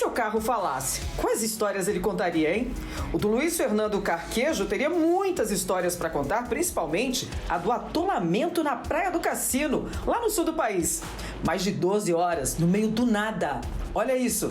seu carro falasse? Quais histórias ele contaria, hein? O do Luiz Fernando Carquejo teria muitas histórias para contar, principalmente a do atolamento na Praia do Cassino, lá no sul do país. Mais de 12 horas, no meio do nada. Olha isso.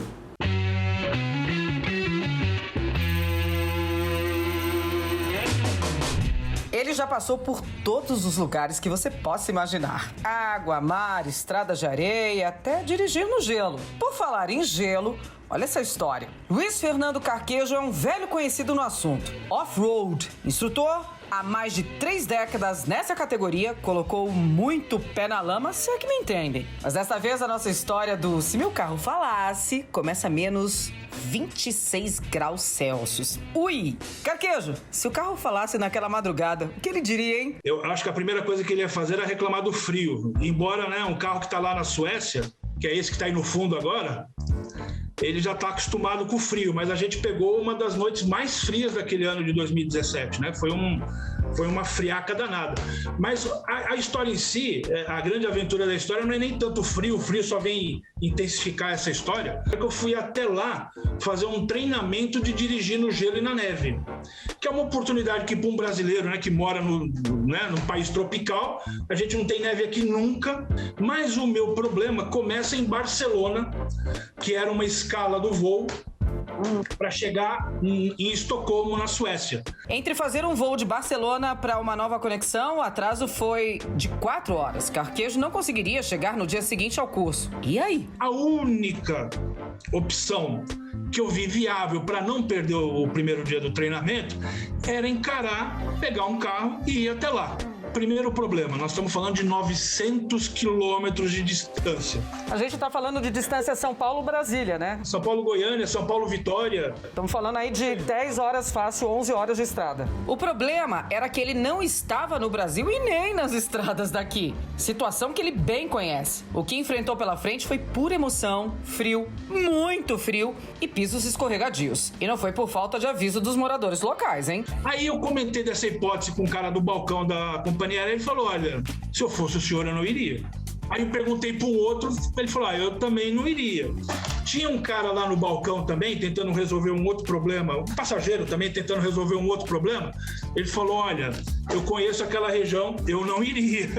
Ele já passou por todos os lugares que você possa imaginar. Água, mar, estradas de areia, até dirigir no gelo. Por falar em gelo, olha essa história. Luiz Fernando Carquejo é um velho conhecido no assunto. Off-road, instrutor há mais de 3 décadas nessa categoria, colocou muito pé na lama, se é que me entendem. Mas desta vez a nossa história do Se Meu Carro Falasse começa a menos 26 graus Celsius. Ui! Carquejo, se o carro falasse naquela madrugada, o que ele diria, hein? Eu acho que a primeira coisa que ele ia fazer era reclamar do frio. Embora, né, um carro que tá lá na Suécia, que é esse que tá aí no fundo agora, ele já está acostumado com o frio, mas a gente pegou uma das noites mais frias daquele ano de 2017, né? Foi uma friaca danada. Mas a história em si, a grande aventura da história não é nem tanto o frio só vem intensificar essa história. É que eu fui até lá fazer um treinamento de dirigir no gelo e na neve, que é uma oportunidade que para um brasileiro, né, que mora num país tropical, a gente não tem neve aqui nunca, mas o meu problema começa em Barcelona, que era uma escala do voo para chegar em Estocolmo, na Suécia. Entre fazer um voo de Barcelona para uma nova conexão, o atraso foi de 4 horas. Carquejo não conseguiria chegar no dia seguinte ao curso. E aí? A única opção que eu vi viável para não perder o primeiro dia do treinamento era encarar, pegar um carro e ir até lá. Primeiro problema, nós estamos falando de 900 quilômetros de distância. A gente está falando de distância São Paulo-Brasília, né? São Paulo-Goiânia, São Paulo-Vitória. Estamos falando aí de 10 horas fácil, 11 horas de estrada. O problema era que ele não estava no Brasil e nem nas estradas daqui. Situação que ele bem conhece. O que enfrentou pela frente foi pura emoção, frio, muito frio e pisos escorregadios. E não foi por falta de aviso dos moradores locais, hein? Aí eu comentei dessa hipótese com o cara do balcão da companhia aérea, ele falou, olha, se eu fosse o senhor, eu não iria. Aí eu perguntei para um outro, ele falou, eu também não iria. Tinha um cara lá no balcão também, tentando resolver um outro problema, um passageiro também tentando resolver um outro problema. Ele falou, olha, eu conheço aquela região, eu não iria.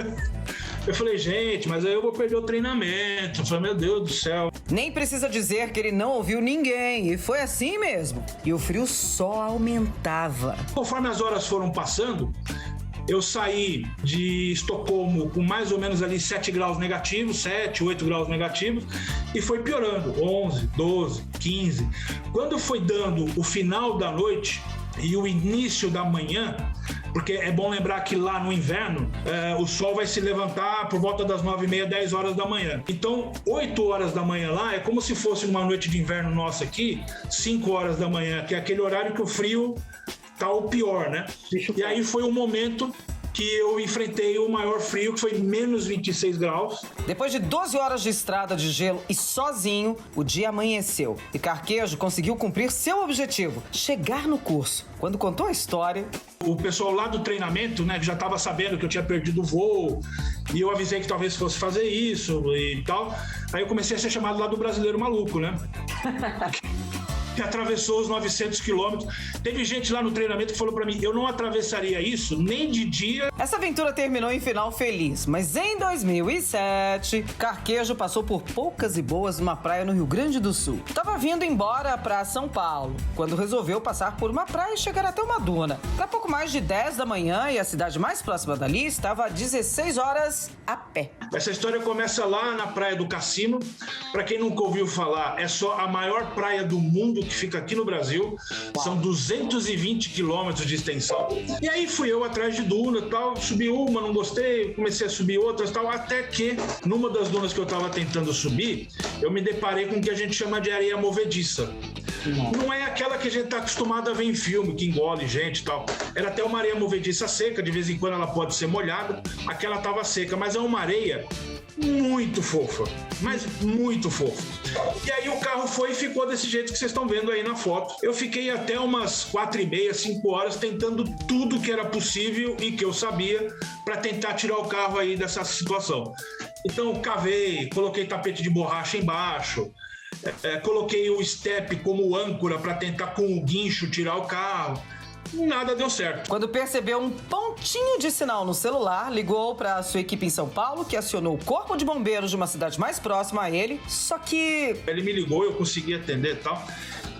Eu falei, gente, mas aí eu vou perder o treinamento. Eu falei, meu Deus do céu. Nem precisa dizer que ele não ouviu ninguém, e foi assim mesmo. E o frio só aumentava. Conforme as horas foram passando, eu saí de Estocolmo com mais ou menos ali 7 graus negativos, 7, 8 graus negativos, e foi piorando, 11, 12, 15. Quando foi dando o final da noite e o início da manhã, porque é bom lembrar que lá no inverno o sol vai se levantar por volta das 9h30, 10 horas da manhã. Então, 8 horas da manhã lá é como se fosse uma noite de inverno nossa aqui, 5 horas da manhã, que é aquele horário que o frio tá o pior, né? E aí foi o momento que eu enfrentei o maior frio, que foi menos 26 graus. Depois de 12 horas de estrada de gelo e sozinho, o dia amanheceu. E Carquejo conseguiu cumprir seu objetivo, chegar no curso. Quando contou a história... O pessoal lá do treinamento, né, que já estava sabendo que eu tinha perdido o voo, e eu avisei que talvez fosse fazer isso e tal. Aí eu comecei a ser chamado lá do brasileiro maluco, né? Que atravessou os 900 quilômetros. Teve gente lá no treinamento que falou pra mim, eu não atravessaria isso nem de dia. Essa aventura terminou em final feliz, mas em 2007, Carquejo passou por poucas e boas numa praia no Rio Grande do Sul. Tava vindo embora pra São Paulo, quando resolveu passar por uma praia e chegar até uma duna. Pra pouco mais de 10 da manhã, e a cidade mais próxima dali estava a 16 horas a pé. Essa história começa lá na Praia do Cassino. Pra quem nunca ouviu falar, é só a maior praia do mundo, que fica aqui no Brasil. São 220 quilômetros de extensão. E aí fui eu atrás de duna e tal, subi uma, não gostei, comecei a subir outras e tal, até que numa das dunas que eu tava tentando subir, eu me deparei com o que a gente chama de areia movediça. Não é aquela que a gente tá acostumado a ver em filme, que engole gente e tal. Era até uma areia movediça seca, de vez em quando ela pode ser molhada, aquela tava seca, mas é uma areia muito fofa, mas muito fofa. E aí o carro foi e ficou desse jeito que vocês estão vendo aí na foto. Eu fiquei até umas 4h30, 5 horas tentando tudo que era possível e que eu sabia para tentar tirar o carro aí dessa situação. Então cavei, coloquei tapete de borracha embaixo, coloquei o step como âncora para tentar com o guincho tirar o carro. Nada deu certo. Quando percebeu um pontinho de sinal no celular, ligou para sua equipe em São Paulo, que acionou o corpo de bombeiros de uma cidade mais próxima a ele, só que... Ele me ligou, eu consegui atender e tal.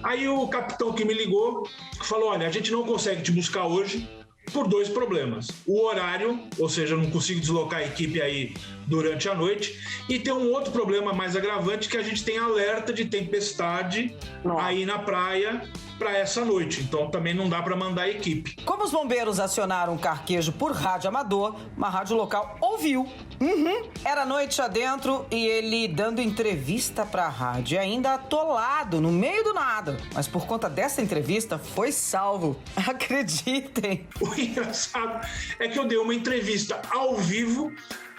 Aí o capitão que me ligou falou, olha, a gente não consegue te buscar hoje por 2 problemas. O horário, ou seja, eu não consigo deslocar a equipe aí durante a noite. E tem um outro problema mais agravante, que a gente tem alerta de tempestade aí na praia para essa noite, então também não dá para mandar a equipe. Como os bombeiros acionaram o carquejo por rádio amador, uma rádio local ouviu. Era noite adentro e ele dando entrevista pra rádio, ainda atolado no meio do nada. Mas por conta dessa entrevista foi salvo. Acreditem. O engraçado é que eu dei uma entrevista ao vivo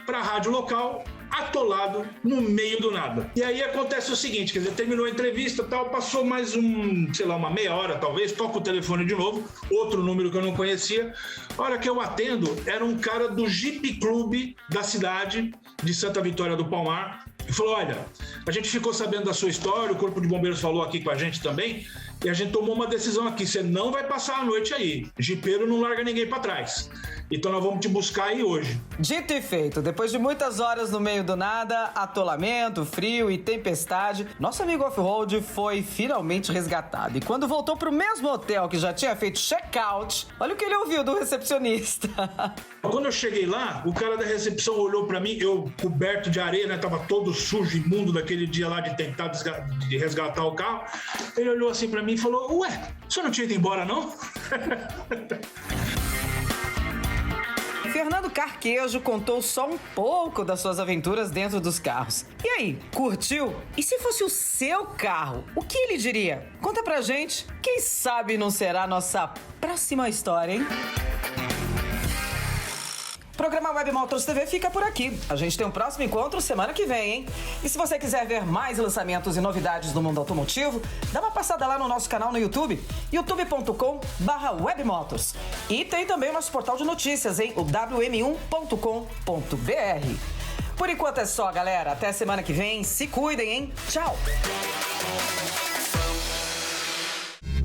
pra rádio local, atolado no meio do nada. E aí acontece o seguinte, quer dizer, terminou a entrevista, tal, passou mais uma meia hora talvez, toca o telefone de novo, outro número que eu não conhecia. A hora que eu atendo, era um cara do Jeep Clube da cidade de Santa Vitória do Palmar, e falou, olha, a gente ficou sabendo da sua história, o Corpo de Bombeiros falou aqui com a gente também, e a gente tomou uma decisão aqui, você não vai passar a noite aí, jipeiro não larga ninguém pra trás. Então nós vamos te buscar aí hoje. Dito e feito, depois de muitas horas no meio do nada, atolamento, frio e tempestade, nosso amigo off-road foi finalmente resgatado. E quando voltou pro mesmo hotel que já tinha feito check-out, olha o que ele ouviu do recepcionista. Quando eu cheguei lá, o cara da recepção olhou pra mim, eu coberto de areia, né? Tava todo sujo, imundo daquele dia lá de tentar de resgatar o carro. Ele olhou assim pra mim e falou, ué, o senhor não tinha ido embora, não? Fernando Carquejo contou só um pouco das suas aventuras dentro dos carros. E aí, curtiu? E se fosse o seu carro, o que ele diria? Conta pra gente. Quem sabe não será a nossa próxima história, hein? O programa Web Motors TV fica por aqui. A gente tem um próximo encontro semana que vem, hein? E se você quiser ver mais lançamentos e novidades do mundo automotivo, dá uma passada lá no nosso canal no YouTube, youtube.com/webmotors. E tem também o nosso portal de notícias, hein? O wm1.com.br. Por enquanto é só, galera. Até semana que vem. Se cuidem, hein? Tchau!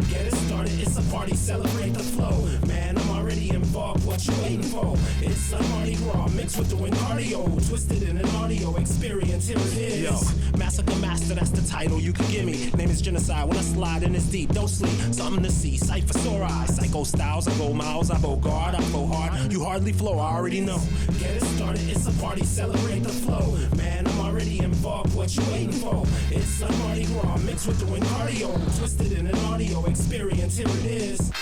Get it started, it's a party, celebrate the flow. Man, I'm already involved, what you waiting for? It's a Mardi Gras mixed with doing cardio, twisted in an audio experience, here it is. Yo, Massacre Master, that's the title you can give me. Name is Genocide, when I slide in this deep, don't sleep. Something to see, sight for sore eyes. Psycho styles, I go miles, I go guard, I go hard. You hardly flow, I already know. Get it started, it's a party, celebrate the flow. Man, I'm already involved, what you waiting for? It's a Mardi Gras mixed with doing cardio, twisted in an audio experience, here it is.